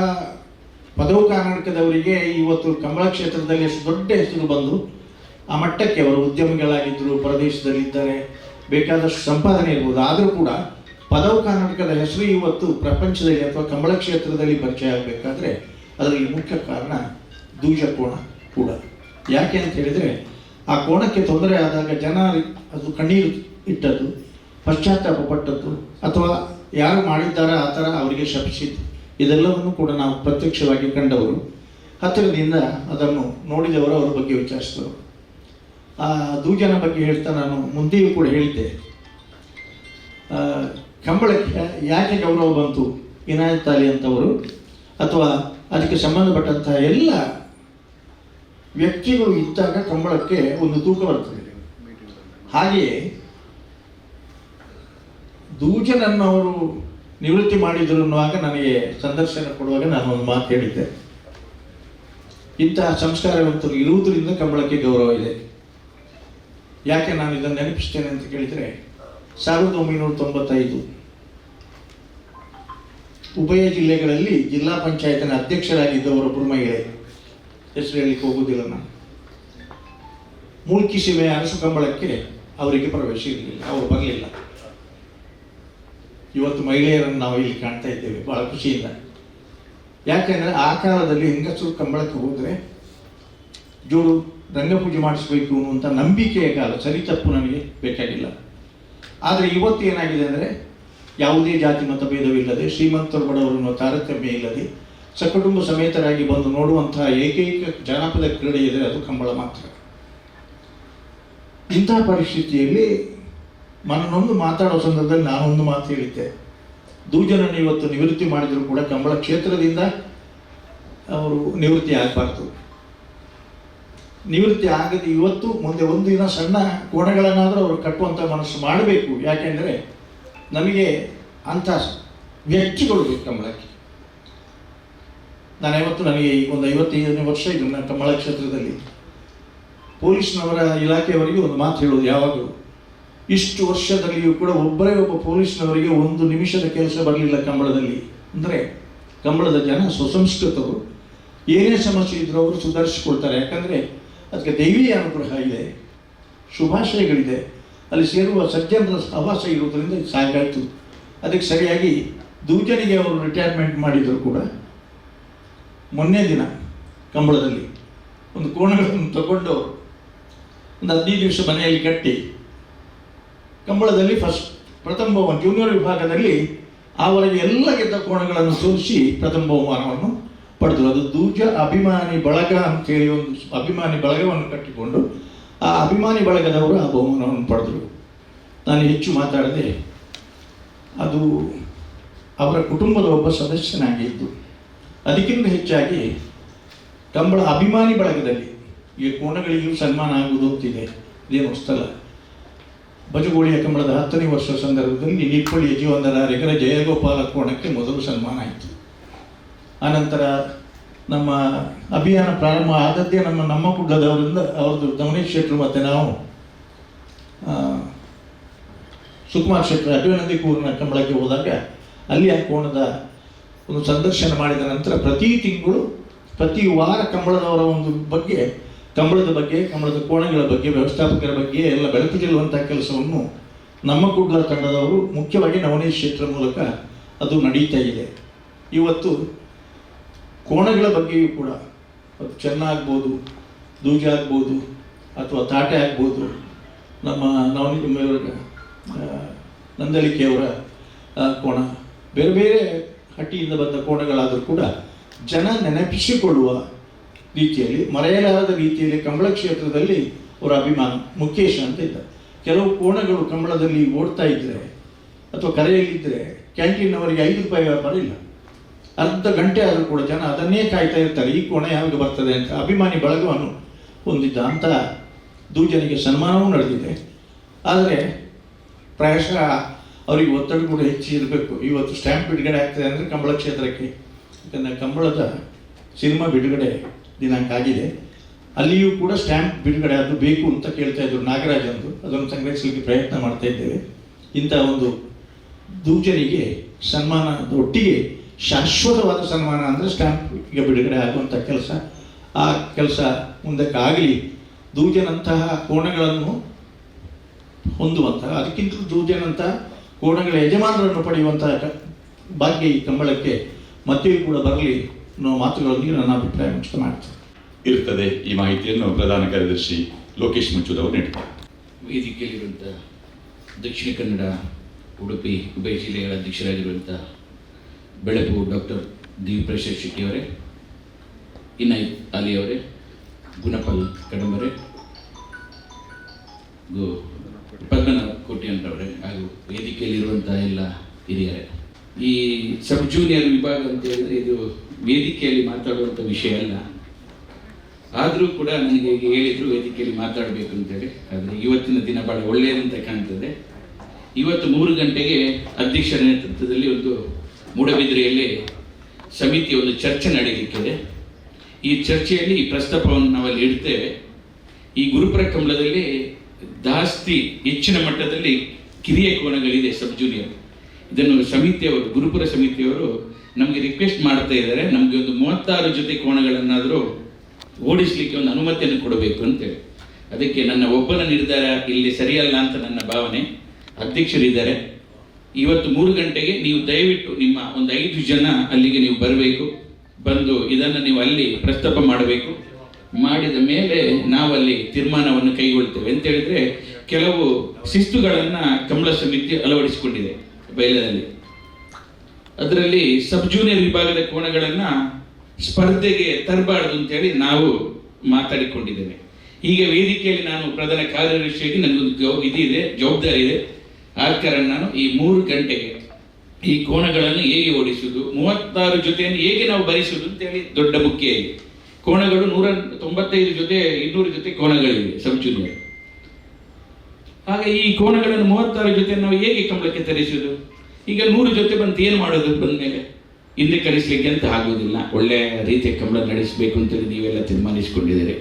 ಪದವು ಕರ್ನಾಟಕದವರಿಗೆ ಇವತ್ತು ಕಂಬಳ ಕ್ಷೇತ್ರದಲ್ಲಿ ಎಷ್ಟು ದೊಡ್ಡ ಹೆಸರು ಬಂದು ಆ ಮಟ್ಟಕ್ಕೆ ಅವರು ಉದ್ಯಮಿಗಳಾಗಿದ್ದರು, ಪ್ರದೇಶದಲ್ಲಿದ್ದಾರೆ, ಬೇಕಾದಷ್ಟು ಸಂಪಾದನೆ ಇರ್ಬೋದು. ಆದರೂ ಕೂಡ ಪದವು ಕರ್ನಾಟಕದ ಹೆಸರು ಇವತ್ತು ಪ್ರಪಂಚದಲ್ಲಿ ಅಥವಾ ಕಂಬಳ ಕ್ಷೇತ್ರದಲ್ಲಿ ಪರಿಚಯ ಆಗಬೇಕಾದ್ರೆ ಅದರಲ್ಲಿ ಮುಖ್ಯ ಕಾರಣ ದೂಜ ಕೋಣ ಕೂಡ. ಯಾಕೆ ಅಂತ ಹೇಳಿದರೆ, ಆ ಕೋಣಕ್ಕೆ ತೊಂದರೆ ಆದಾಗ ಜನ ಅದು ಕಣ್ಣೀರು ಇಟ್ಟದ್ದು, ಪಶ್ಚಾತ್ತಾಪ ಪಟ್ಟದ್ದು, ಅಥವಾ ಯಾರು ಮಾಡಿದ್ದಾರೆ ಆ ಥರ ಅವರಿಗೆ ಶಪಿಸಿದ್ದು, ಇದೆಲ್ಲವನ್ನು ಕೂಡ ನಾವು ಪ್ರತ್ಯಕ್ಷವಾಗಿ ಕಂಡವರು, ಹತ್ತಿರದಿಂದ ಅದನ್ನು ನೋಡಿದವರು, ಅವರ ಬಗ್ಗೆ ವಿಚಾರಿಸಿದವರು. ಆ ದೂಜನ ಬಗ್ಗೆ ಹೇಳ್ತಾ ನಾನು ಮುಂದೆಯೂ ಕೂಡ ಹೇಳಿದ್ದೆ, ಕಂಬಳಕ್ಕೆ ಯಾಕೆ ಗೌರವ ಬಂತು ಇನಾಯತ್ ಅಲಿ ಅಂತವರು ಅಥವಾ ಅದಕ್ಕೆ ಸಂಬಂಧಪಟ್ಟಂತಹ ಎಲ್ಲ ವ್ಯಕ್ತಿಗಳು ಇದ್ದಾಗ ಕಂಬಳಕ್ಕೆ ಒಂದು ತೂಕ ಬರ್ತದೆ. ಹಾಗೆಯೇ ದೂಜನನ್ನವರು ನಿವೃತ್ತಿ ಮಾಡಿದರು ಅನ್ನುವಾಗ ನನಗೆ ಸಂದರ್ಶನ ಕೊಡುವಾಗ ನಾನು ಒಂದು ಮಾತು ಹೇಳಿದ್ದೆ, ಇಂತಹ ಸಂಸ್ಕಾರವಂತರು ಇರುವುದರಿಂದ ಕಂಬಳಕ್ಕೆ ಗೌರವ ಇದೆ. ಯಾಕೆ ನಾನು ಇದನ್ನು ನೆನಪಿಸ್ತೇನೆ ಅಂತ ಕೇಳಿದರೆ, 1995 ಉಭಯ ಜಿಲ್ಲೆಗಳಲ್ಲಿ ಜಿಲ್ಲಾ ಪಂಚಾಯತಿನ ಅಧ್ಯಕ್ಷರಾಗಿದ್ದವರೊಬ್ಬರು ಮಹಿಳೆ, ಹೆಸರು ಹೇಳಲಿಕ್ಕೆ ಹೋಗುವುದಿಲ್ಲ ನಾನು. ಮೂಲ್ಕಿ ಸೀಮೆಯ ಅರಸು ಕಂಬಳಕ್ಕೆ ಅವರಿಗೆ ಪ್ರವೇಶ ಇರಲಿಲ್ಲ, ಅವರು ಬರಲಿಲ್ಲ. ಇವತ್ತು ಮಹಿಳೆಯರನ್ನು ನಾವು ಇಲ್ಲಿ ಕಾಣ್ತಾ ಇದ್ದೇವೆ ಬಹಳ ಖುಷಿಯಿಂದ. ಯಾಕೆಂದರೆ ಆ ಕಾಲದಲ್ಲಿ ಹೆಂಗಸರು ಕಂಬಳಕ್ಕೆ ಹೋದರೆ ಜೋಡು ರಂಗಪೂಜೆ ಮಾಡಿಸಬೇಕು ಅನ್ನುವಂಥ ನಂಬಿಕೆಯ ಕಾಲ. ಸರಿ ತಪ್ಪು ನನಗೆ ಬೇಕಾಗಿಲ್ಲ. ಆದರೆ ಇವತ್ತು ಏನಾಗಿದೆ ಅಂದರೆ ಯಾವುದೇ ಜಾತಿ ಮತಭೇದವಿಲ್ಲದೆ ಶ್ರೀಮಂತರು ಬಡವರನ್ನು ತಾರತಮ್ಯ ಇಲ್ಲದೆ ಸಕುಟುಂಬ ಸಮೇತರಾಗಿ ಬಂದು ನೋಡುವಂತಹ ಏಕೈಕ ಜಾನಪದ ಕ್ರೀಡೆ ಇದೆ, ಅದು ಕಂಬಳ ಮಾತ್ರ. ಇಂತಹ ಪರಿಸ್ಥಿತಿಯಲ್ಲಿ ನನ್ನೊಂದು ಮಾತಾಡೋ ಸಂದರ್ಭದಲ್ಲಿ ನಾನೊಂದು ಮಾತು ಹೇಳಿದ್ದೆ, ದೂಜನನ್ನು ಇವತ್ತು ನಿವೃತ್ತಿ ಮಾಡಿದರೂ ಕೂಡ ಕಂಬಳ ಕ್ಷೇತ್ರದಿಂದ ಅವರು ನಿವೃತ್ತಿ ಆಗಬಾರ್ದು. ನಿವೃತ್ತಿ ಆಗದೆ ಇವತ್ತು ಮುಂದೆ ಒಂದು ದಿನ ಸಣ್ಣ ಕೋಣೆಗಳನ್ನಾದರೂ ಅವರು ಕಟ್ಟುವಂಥ ಮನಸ್ಸು ಮಾಡಬೇಕು. ಯಾಕೆಂದರೆ ನಮಗೆ ಅಂಥ ವ್ಯಕ್ತಿಗಳು ಬೇಕು ಕಂಬಳಕ್ಕೆ. ನನಗೆ ಒಂದು 55ನೇ ವರ್ಷ ಇದನ್ನು ಕಂಬಳ ಕ್ಷೇತ್ರದಲ್ಲಿ ಪೊಲೀಸ್ನವರ ಇಲಾಖೆಯವರಿಗೆ ಒಂದು ಮಾತು ಹೇಳೋದು ಯಾವಾಗಲೂ, ಇಷ್ಟು ವರ್ಷದಲ್ಲಿಯೂ ಕೂಡ ಒಬ್ಬರೇ ಒಬ್ಬ ಪೊಲೀಸ್ನವರಿಗೆ ಒಂದು ನಿಮಿಷದ ಕೆಲಸ ಬರಲಿಲ್ಲ ಕಂಬಳದಲ್ಲಿ. ಅಂದರೆ ಕಂಬಳದ ಜನ ಸುಸಂಸ್ಕೃತರು, ಏನೇ ಸಮಸ್ಯೆ ಇದ್ದರೂ ಅವರು ಸುಧಾರಿಸಿಕೊಳ್ತಾರೆ. ಯಾಕಂದರೆ ಅದಕ್ಕೆ ದೈವೀಯ ಅನುಗ್ರಹ ಇದೆ, ಶುಭಾಶಯಗಳಿದೆ, ಅಲ್ಲಿ ಸೇರುವ ಸಜ್ಜನರ ಸಹವಾಸ ಇರುವುದರಿಂದ ಇದು ಸಾಕಾಯಿತು. ಅದಕ್ಕೆ ಸರಿಯಾಗಿ ದೂಜನಿಗೆ ಅವರು ರಿಟೈರ್ಮೆಂಟ್ ಮಾಡಿದರೂ ಕೂಡ ಮೊನ್ನೆ ದಿನ ಕಂಬಳದಲ್ಲಿ ಒಂದು ಕೋಣಗಳನ್ನು ತಗೊಂಡು ಒಂದು 15 ದಿವಸ ಮನೆಯಲ್ಲಿ ಕಟ್ಟಿ ಕಂಬಳದಲ್ಲಿ ಪ್ರಥಮ ಬಹುಮಾನ ಜೂನಿಯರ್ ವಿಭಾಗದಲ್ಲಿ ಆವರೆಗೆ ಎಲ್ಲ ಗೆದ್ದ ಕೋಣಗಳನ್ನು ತೋರಿಸಿ ಪ್ರಥಮ ಬಹುಮಾನವನ್ನು ಪಡೆದರು. ಅದು ದೂಜ ಅಭಿಮಾನಿ ಬಳಗ ಅಂತೇಳಿ ಒಂದು ಅಭಿಮಾನಿ ಬಳಗವನ್ನು ಕಟ್ಟಿಕೊಂಡು ಆ ಅಭಿಮಾನಿ ಬಳಗದವರು ಆ ಬಹುಮಾನವನ್ನು ಪಡೆದರು. ನಾನು ಹೆಚ್ಚು ಮಾತಾಡದೆ, ಅದು ಅವರ ಕುಟುಂಬದ ಒಬ್ಬ ಸದಸ್ಯನಾಗಿದ್ದು. ಅದಕ್ಕಿಂತ ಹೆಚ್ಚಾಗಿ ಕಂಬಳ ಅಭಿಮಾನಿ ಬಳಗದಲ್ಲಿ ಈ ಕೋಣಗಳಿಗೂ ಸನ್ಮಾನ ಆಗುವುದು ಅಂತಿದೆ, ಇದೇನು ಹೊಸ್ತಲ್ಲ. ಬಜಗೋಳಿಯ ಕಂಬಳದ 10ನೇ ವರ್ಷ ಸಂದರ್ಭದಲ್ಲಿ ನಿಪ್ಪಳ್ಳಿಯ ಜೀವನದಾರಿಗರ ಜಯಗೋಪಾಲ ಕೋಣಕ್ಕೆ ಮೊದಲು ಸನ್ಮಾನ ಆಯಿತು. ಆನಂತರ ನಮ್ಮ ಅಭಿಯಾನ ಪ್ರಾರಂಭ ಆದದ್ದೇ ನಮ್ಮ ಕುಡ್ಲದವರಿಂದ ಅವ್ರದ್ದು ದಮನೇಶ್ ಶೆಟ್ಟರು ಮತ್ತು ನಾವು ಸುಕುಮಾರ್ ಶೆಟ್ಟರು ಅಭಿನಂದಿಕೂರಿನ ಕಂಬಳಕ್ಕೆ ಹೋದಾಗ ಅಲ್ಲಿ ಆ ಕೋಣದ ಒಂದು ಸಂದರ್ಶನ ಮಾಡಿದ ನಂತರ ಪ್ರತಿ ವಾರ ಕಂಬಳದವರ ಒಂದು ಬಗ್ಗೆ, ಕಂಬಳದ ಬಗ್ಗೆ, ಕಂಬಳದ ಕೋಣಗಳ ಬಗ್ಗೆ, ವ್ಯವಸ್ಥಾಪಕರ ಬಗ್ಗೆ ಎಲ್ಲ ಬೆಳಕು ಚೆಲ್ಲುವಂಥ ಕೆಲಸವನ್ನು ನಮ್ಮ ಕುಡ್ಲ ತಂಡದವರು, ಮುಖ್ಯವಾಗಿ ನವನೇಶ್ ಶೆಟ್ಟರ ಮೂಲಕ ಅದು ನಡೀತಾ ಇದೆ. ಇವತ್ತು ಕೋಣಗಳ ಬಗ್ಗೆಯೂ ಕೂಡ ಅದು ಚೆನ್ನ ಆಗ್ಬೋದು, ದೂಜ ಆಗ್ಬೋದು, ಅಥವಾ ತಾಟೆ ಆಗ್ಬೋದು, ನಮ್ಮ ನಂದಳಿಕೆಯವರ ಕೋಣ, ಬೇರೆ ಬೇರೆ ಹಟ್ಟಿಯಿಂದ ಬಂದ ಕೋಣಗಳಾದರೂ ಕೂಡ ಜನ ನೆನಪಿಸಿಕೊಳ್ಳುವ ರೀತಿಯಲ್ಲಿ, ಮರೆಯಲಾರದ ರೀತಿಯಲ್ಲಿ ಕಂಬಳ ಕ್ಷೇತ್ರದಲ್ಲಿ ಅವರ ಅಭಿಮಾನ. ಮುಖೇಶ್ ಅಂತ ಇದ್ದ, ಕೆಲವು ಕೋಣಗಳು ಕಂಬಳದಲ್ಲಿ ಓಡ್ತಾ ಇದ್ದರೆ ಅಥವಾ ಕರೆಯಲ್ಲಿದ್ದರೆ ಕ್ಯಾಂಟೀನ್ನವರಿಗೆ 5 ರೂಪಾಯಿ ವ್ಯಾಪಾರ ಇಲ್ಲ, ಅರ್ಧ ಗಂಟೆ ಆದರೂ ಕೂಡ ಜನ ಅದನ್ನೇ ಕಾಯ್ತಾ ಇರ್ತಾರೆ, ಈ ಕೋಣ ಯಾವಾಗ ಬರ್ತದೆ ಅಂತ. ಅಭಿಮಾನಿ ಬಳಗವನ್ನು ಹೊಂದಿದ್ದ ಅಂಥ ದೂಜನಿಗೆ ಸನ್ಮಾನವೂ ನಡೆದಿದೆ. ಆದರೆ ಪ್ರಾಯಶಃ ಅವರಿಗೆ ಒತ್ತಡ ಕೂಡ ಹೆಚ್ಚಿರಬೇಕು. ಇವತ್ತು ಸ್ಟ್ಯಾಂಪ್ ಬಿಡುಗಡೆ ಆಗ್ತದೆ ಅಂದರೆ ಕಂಬಳ ಕ್ಷೇತ್ರಕ್ಕೆ, ಯಾಕಂದರೆ ಕಂಬಳದ ಸಿನಿಮಾ ಬಿಡುಗಡೆ ದಿನಾಂಕ ಆಗಿದೆ. ಅಲ್ಲಿಯೂ ಕೂಡ ಸ್ಟ್ಯಾಂಪ್ ಬಿಡುಗಡೆ ಅದು ಬೇಕು ಅಂತ ಕೇಳ್ತಾ ಇದ್ರು ನಾಗರಾಜ್ ಅಂದು, ಅದನ್ನು ಸಂಗ್ರಹಿಸಲಿಕ್ಕೆ ಪ್ರಯತ್ನ ಮಾಡ್ತಾ ಇದ್ದೇವೆ. ಇಂಥ ಒಂದು ದೂಜನಿಗೆ ಸನ್ಮಾನದ ಒಟ್ಟಿಗೆ ಶಾಶ್ವತವಾದ ಸನ್ಮಾನ ಅಂದರೆ ಸ್ಟ್ಯಾಂಪ್ಗೆ ಬಿಡುಗಡೆ ಆಗುವಂಥ ಕೆಲಸ, ಆ ಕೆಲಸ ಮುಂದಕ್ಕಾಗಲಿ. ದೂಜನಂತಹ ಕೋಣಗಳನ್ನು ಹೊಂದುವಂತಹ, ಅದಕ್ಕಿಂತಲೂ ದೂಜನಂತಹ ಕೋಣಗಳ ಯಜಮಾನರನ್ನು ಪಡೆಯುವಂತಹ ಭಾಗ್ಯ ಈ ಕಂಬಳಕ್ಕೆ ಮತ್ತೆಯೂ ಕೂಡ ಬರಲಿ ಅನ್ನೋ ಮಾತುಗಳೊಂದಿಗೆ ನನ್ನ ಅಭಿಪ್ರಾಯ ಮುಕ್ತ ಮಾಡ್ತೇನೆ. ಇರುತ್ತದೆ. ಈ ಮಾಹಿತಿಯನ್ನು ಪ್ರಧಾನ ಕಾರ್ಯದರ್ಶಿ ಲೋಕೇಶ್ ಮಂಚೂರ್ ಅವರು ನೀಡುತ್ತಾರೆ. ವೇದಿಕೆಯಲ್ಲಿರುವಂಥ ದಕ್ಷಿಣ ಕನ್ನಡ ಉಡುಪಿ ಉಭಯ ಜಿಲ್ಲೆಗಳ ಅಧ್ಯಕ್ಷರಾಗಿರುವಂಥ ಬೆಳಪು ಡಾಕ್ಟರ್ ದಿವ್ಯಪ್ರಸಾದ್ ಶೆಟ್ಟಿಯವರೇ, ಇನಾಯತ್ ಅಲಿಯವರೇ, ಗುಣಪಾಲ್ ಕಡಂಬರೆ, ಪದ್ಮನಾಭ ಕೋಟಿಯಂತವರೇ, ಹಾಗೂ ವೇದಿಕೆಯಲ್ಲಿರುವಂಥ ಎಲ್ಲ ಹಿರಿಯರೇ. ಈ ಸಬ್ ಜೂನಿಯರ್ ವಿಭಾಗ ಅಂತ ಹೇಳಿದ್ರೆ ಇದು ವೇದಿಕೆಯಲ್ಲಿ ಮಾತಾಡುವಂಥ ವಿಷಯ ಅಲ್ಲ. ಆದರೂ ಕೂಡ ನನಗೆ ಹೇಳಿದ್ರು ವೇದಿಕೆಯಲ್ಲಿ ಮಾತಾಡಬೇಕು ಅಂತೇಳಿ. ಆದರೆ ಇವತ್ತಿನ ದಿನ ಭಾಳ ಒಳ್ಳೆಯದಂತ ಕಾಣ್ತದೆ. ಇವತ್ತು 3 ಗಂಟೆಗೆ ಅಧ್ಯಕ್ಷರ ನೇತೃತ್ವದಲ್ಲಿ ಒಂದು ಮೂಡಬಿದ್ರೆಯಲ್ಲಿ ಸಮಿತಿಯ ಒಂದು ಚರ್ಚೆ ನಡೆಯಲಿಕ್ಕಿದೆ. ಈ ಚರ್ಚೆಯಲ್ಲಿ ಈ ಪ್ರಸ್ತಾಪವನ್ನು ನಾವಲ್ಲಿ ಇಡ್ತೇವೆ. ಈ ಗುರುಪುರ ಕಂಬಳದಲ್ಲಿ ಜಾಸ್ತಿ ಹೆಚ್ಚಿನ ಮಟ್ಟದಲ್ಲಿ ಕಿರಿಯ ಕೋಣಗಳಿದೆ ಸಬ್ ಜೂನಿಯರ್. ಇದನ್ನು ಸಮಿತಿಯವರು, ಗುರುಪುರ ಸಮಿತಿಯವರು ನಮಗೆ ರಿಕ್ವೆಸ್ಟ್ ಮಾಡ್ತಾ ಇದ್ದಾರೆ, ನಮಗೆ ಒಂದು 36 ಜೊತೆ ಕೋಣಗಳನ್ನಾದರೂ ಓಡಿಸಲಿಕ್ಕೆ ಒಂದು ಅನುಮತಿಯನ್ನು ಕೊಡಬೇಕು ಅಂತೇಳಿ. ಅದಕ್ಕೆ ನನ್ನ ಒಬ್ಬನ ನಿರ್ಧಾರ ಇಲ್ಲಿ ಸರಿಯಲ್ಲ ಅಂತ ನನ್ನ ಭಾವನೆ. ಅಧ್ಯಕ್ಷರಿದ್ದಾರೆ. ಇವತ್ತು 3 ಗಂಟೆಗೆ ನೀವು ದಯವಿಟ್ಟು ನಿಮ್ಮ ಒಂದು 5 ಜನ ಅಲ್ಲಿಗೆ ನೀವು ಬರಬೇಕು. ಬಂದು ಇದನ್ನು ನೀವು ಅಲ್ಲಿ ಪ್ರಸ್ತಾಪ ಮಾಡಬೇಕು. ಮಾಡಿದ ಮೇಲೆ ನಾವಲ್ಲಿ ತೀರ್ಮಾನವನ್ನು ಕೈಗೊಳ್ತೇವೆ. ಅಂತ ಹೇಳಿದ್ರೆ ಕೆಲವು ಶಿಸ್ತುಗಳನ್ನು ಕಂಬಳ ಸಮಿತಿ ಅಳವಡಿಸಿಕೊಂಡಿದೆ. ಬೈಲದಲ್ಲಿ. ಅದರಲ್ಲಿ ಸಬ್ ಜೂನಿಯರ್ ವಿಭಾಗದ ಕೋಣಗಳನ್ನು ಸ್ಪರ್ಧೆಗೆ ತರಬಾರ್ದು ಅಂತೇಳಿ ನಾವು ಮಾತಾಡಿಕೊಂಡಿದ್ದೇವೆ. ಈಗ ವೇದಿಕೆಯಲ್ಲಿ ನಾನು ಪ್ರಧಾನ ಕಾರ್ಯದರ್ಶಿಯಾಗಿ ನನಗೊಂದು ಇದಿದೆ, ಜವಾಬ್ದಾರಿ ಇದೆ. ಆದ ಕಾರಣ ನಾನು ಈ 3 ಗಂಟೆಗೆ ಈ ಕೋಣಗಳನ್ನು ಹೇಗೆ ಓಡಿಸುವುದು, 36 ಜೊತೆಯನ್ನು ಹೇಗೆ ನಾವು ಭರಿಸುವುದು ಅಂತೇಳಿ ದೊಡ್ಡ ಮುಖ್ಯ ಇದೆ. ಕೋಣಗಳು 195 ಜೊತೆ 200 ಜೊತೆ ಕೋಣಗಳಿವೆ ಸಬ್ ಜೂನಿಯರ್. ಹಾಗೆ ಈ ಕೋಣಗಳನ್ನು 36 ಜೊತೆ ನಾವು ಹೇಗೆ ಕಂಬಳಕ್ಕೆ ತರಿಸುವುದು? ಈಗ 100 ಜೊತೆ ಬಂದು ಏನು ಮಾಡೋದು? ಬಂದಮೇಲೆ ಹಿಂದೆ ಕಳಿಸ್ಲಿಕ್ಕೆ ಅಂತ ಆಗುವುದಿಲ್ಲ. ಒಳ್ಳೆಯ ರೀತಿಯ ಕಂಬಳ ನಡೆಸಬೇಕು ಅಂತೇಳಿ ನೀವೆಲ್ಲ ತೀರ್ಮಾನಿಸಿಕೊಂಡಿದ್ದೀರಿ.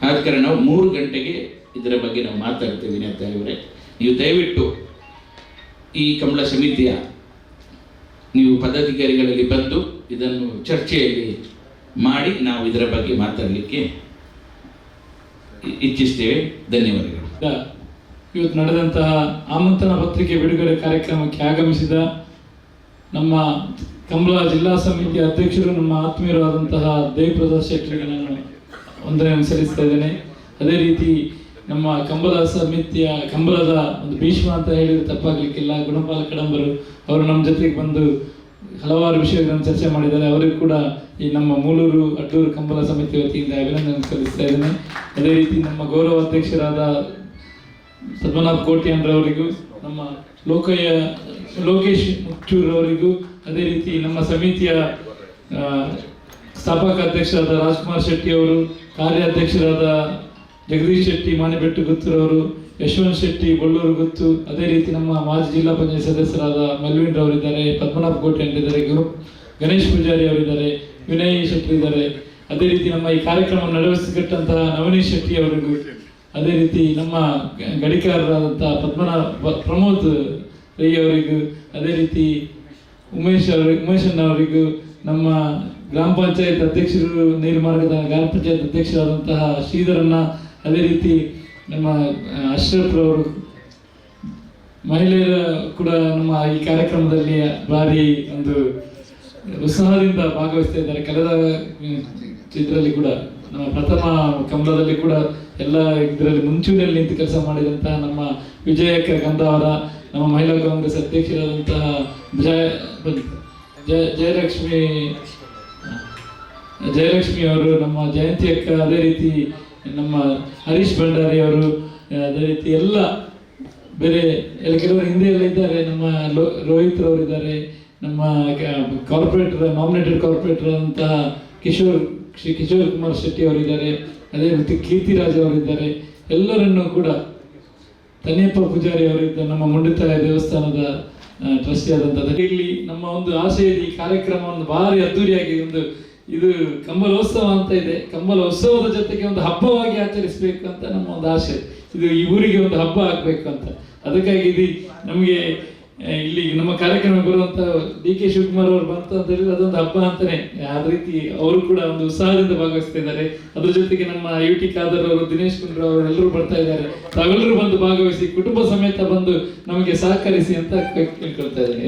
ಆದ ಕಾರಣ ನಾವು 3 ಗಂಟೆಗೆ ಇದರ ಬಗ್ಗೆ ನಾವು ಮಾತಾಡ್ತೇವೆ. ವಿನಂತಿ ಅವರೇ, ನೀವು ದಯವಿಟ್ಟು ಈ ಕಂಬಳ ಸಮಿತಿಯ ನೀವು ಪದಾಧಿಕಾರಿಗಳಲ್ಲಿ ಬಂದು ಇದನ್ನು ಚರ್ಚೆಯಲ್ಲಿ ಮಾಡಿ ನಾವು ಇದರ ಬಗ್ಗೆ ಮಾತಾಡಲಿಕ್ಕೆ ಇಚ್ಛಿಸ್ತೇವೆ. ಧನ್ಯವಾದಗಳು. ಇವತ್ತು ನಡೆದಂತಹ ಆಮಂತ್ರಣ ಪತ್ರಿಕೆ ಬಿಡುಗಡೆ ಕಾರ್ಯಕ್ರಮಕ್ಕೆ ಆಗಮಿಸಿದ ನಮ್ಮ ಕಂಬಳ ಜಿಲ್ಲಾ ಸಮಿತಿಯ ಅಧ್ಯಕ್ಷರು, ನಮ್ಮ ಆತ್ಮೀಯರಾದಂತಹ ದೇವಿಪ್ರಸಾದ್ ಶೆಟ್ಟರಿಗೆ ನಾನು ವಂದನೆಯನ್ನು ಸಲ್ಲಿಸ್ತಾ ಇದ್ದೇನೆ. ಅದೇ ರೀತಿ ನಮ್ಮ ಕಂಬಳ ಸಮಿತಿಯ ಕಂಬಳದ ಒಂದು ಭೀಷ್ಮ ಅಂತ ಹೇಳಿದ್ರೆ ತಪ್ಪಾಗಲಿಕ್ಕಿಲ್ಲ, ಗುಣಪಾಲ ಕಡಂಬರು ಅವರು ನಮ್ಮ ಜೊತೆಗೆ ಬಂದು ಹಲವಾರು ವಿಷಯಗಳನ್ನು ಚರ್ಚೆ ಮಾಡಿದ್ದಾರೆ. ಅವರಿಗೂ ಕೂಡ ಈ ನಮ್ಮ ಮೂಳೂರು ಅಡ್ಡೂರು ಕಂಬಳ ಸಮಿತಿ ವತಿಯಿಂದ ಅಭಿನಂದನೆ ಸಲ್ಲಿಸ್ತಾ ಇದ್ದೇನೆ. ಅದೇ ರೀತಿ ನಮ್ಮ ಗೌರವ ಅಧ್ಯಕ್ಷರಾದ ಪದ್ಮನಾಭ ಕೋಟ್ಯಾನ್ರವರಿಗೂ, ನಮ್ಮ ಲೋಕೇಶ್ ಮುಚ್ಚೂರವರಿಗೂ, ಅದೇ ರೀತಿ ನಮ್ಮ ಸಮಿತಿಯ ಸ್ಥಾಪಕ ಅಧ್ಯಕ್ಷರಾದ ರಾಜ್ಕುಮಾರ್ ಶೆಟ್ಟಿ ಅವರು, ಕಾರ್ಯಾಧ್ಯಕ್ಷರಾದ ಜಗದೀಶ್ ಶೆಟ್ಟಿ ಮಾನೆಬೆಟ್ಟು ಗುತ್ತೂರವರು, ಯಶವಂತ್ ಶೆಟ್ಟಿ ಬಳ್ಳೂರು ಗುತ್ತು, ಅದೇ ರೀತಿ ನಮ್ಮ ಮಾಜಿ ಜಿಲ್ಲಾ ಪಂಚಾಯತ್ ಸದಸ್ಯರಾದ ಮಲ್ವಿನ್ ರವರಿದ್ದಾರೆ, ಪದ್ಮನಾಭ ಕೋಟ್ಯಾನ್ರಿದ್ದಾರೆ, ಗಣೇಶ್ ಪೂಜಾರಿ ಅವರಿದ್ದಾರೆ, ವಿನಯ್ ಶೆಟ್ಟಿ ಇದ್ದಾರೆ. ಅದೇ ರೀತಿ ನಮ್ಮ ಈ ಕಾರ್ಯಕ್ರಮ ನಡೆಸಿಕೊಟ್ಟಂತಹ ನವನೀಶ್ ಶೆಟ್ಟಿ ಅವರಿಗೂ, ಅದೇ ರೀತಿ ನಮ್ಮ ಗಡಿಕಾರರಾದಂತಹ ಪ್ರಮೋದ್ ರೈ ಅವರಿಗೂ, ಅದೇ ರೀತಿ ಉಮೇಶಣ್ಣ ಅವರಿಗೂ, ನಮ್ಮ ಗ್ರಾಮ ಪಂಚಾಯತ್ ಅಧ್ಯಕ್ಷರು ನೀರ್ಮಾರ್ಗದ ಗ್ರಾಮ ಪಂಚಾಯತ್ ಅಧ್ಯಕ್ಷರಾದಂತಹ ಶ್ರೀಧರನ್ನ, ಅದೇ ರೀತಿ ನಮ್ಮ ಅಶ್ರಫ್ ರವರು, ಮಹಿಳೆಯರ ಕೂಡ ನಮ್ಮ ಈ ಕಾರ್ಯಕ್ರಮದಲ್ಲಿ ಭಾರಿ ಒಂದು ಉತ್ಸಾಹದಿಂದ ಭಾಗವಹಿಸ್ತಾ ಇದ್ದಾರೆ. ಕಳೆದ ಇದರಲ್ಲಿ ಕೂಡ ನಮ್ಮ ಪ್ರಥಮ ಕಂಬಳದಲ್ಲಿ ಕೂಡ ಎಲ್ಲ ಇದರಲ್ಲಿ ಮುಂಚೂಣಿಯಲ್ಲಿ ನಿಂತು ಕೆಲಸ ಮಾಡಿದಂತಹ ನಮ್ಮ ವಿಜಯಕ್ಕ ಗಂಧಾವರ, ನಮ್ಮ ಮಹಿಳಾ ಕಾಂಗ್ರೆಸ್ ಅಧ್ಯಕ್ಷರಾದಂತಹ ಜಯಲಕ್ಷ್ಮಿ ಅವರು, ನಮ್ಮ ಜಯಂತಿ ಅಕ್ಕ, ಅದೇ ರೀತಿ ನಮ್ಮ ಹರೀಶ್ ಭಂಡಾರಿ ಅವರು, ಅದೇ ರೀತಿ ಎಲ್ಲ ಬೇರೆ ಎಲ್ಲ ಕೆಲವರು ಹಿಂದೆ ಎಲ್ಲ ಇದ್ದಾರೆ. ನಮ್ಮ ರೋಹಿತ್ ರವರಿದ್ದಾರೆ, ನಮ್ಮ ಕಾರ್ಪೊರೇಟರ್ ನಾಮಿನೇಟೆಡ್ ಕಾರ್ಪೊರೇಟರ್ ಆದಂತಹ ಶ್ರೀ ಕಿಶೋರ್ ಕುಮಾರ್ ಶೆಟ್ಟಿ ಅವರಿದ್ದಾರೆ, ಅದೇ ರೀತಿ ಕೀರ್ತಿರಾಜ್ ಅವರಿದ್ದಾರೆ. ಎಲ್ಲರನ್ನೂ ಕೂಡ ತನ್ಯಪ್ಪ ಪೂಜಾರಿ ಅವರಿದ್ದ ನಮ್ಮ ಮುಂಡಿತಾಯ ದೇವಸ್ಥಾನದ ಟ್ರಸ್ಟಿ ಆದಂಥದ್ದು. ಇಲ್ಲಿ ನಮ್ಮ ಒಂದು ಆಸೆ ಇದೆ, ಈ ಕಾರ್ಯಕ್ರಮವನ್ನು ಭಾರಿ ಅದ್ದೂರಿಯಾಗಿ ಇದು ಕಂಬಳೋತ್ಸವ ಅಂತ ಇದೆ, ಕಂಬಳೋತ್ಸವದ ಜೊತೆಗೆ ಒಂದು ಹಬ್ಬವಾಗಿ ಆಚರಿಸಬೇಕು ಅಂತ ನಮ್ಮ ಒಂದು ಆಸೆ. ಇದು ಈ ಊರಿಗೆ ಒಂದು ಹಬ್ಬ ಆಗಬೇಕು ಅಂತ. ಅದಕ್ಕಾಗಿ ಇದು ನಮಗೆ ಇಲ್ಲಿ ನಮ್ಮ ಕಾರ್ಯಕ್ರಮ ಬರುವಂತ DK ಶಿವಕುಮಾರ್ ಅವರು ಬಂತ ಅಂತ ಹೇಳಿದ್ರೆ ಅದೊಂದು ಹಬ್ಬ ಅಂತಾನೆ. ಅದೇ ರೀತಿ ಅವರು ಕೂಡ ಒಂದು ಉತ್ಸಾಹದಿಂದ ಭಾಗವಹಿಸ್ತಾ ಇದ್ದಾರೆ. ಅದ್ರ ಜೊತೆಗೆ ನಮ್ಮ UT ಖಾದರ್ ಅವರು, ದಿನೇಶ್ ಕುಂಡ್ರ ಅವರು ಎಲ್ಲರೂ ಬರ್ತಾ ಇದ್ದಾರೆ. ತಾವೆಲ್ಲರೂ ಬಂದು ಭಾಗವಹಿಸಿ ಕುಟುಂಬ ಸಮೇತ ಬಂದು ನಮಗೆ ಸಹಕರಿಸಿ ಅಂತ ಕೇಳ್ಕೊಳ್ತಾ ಇದ್ದೇನೆ.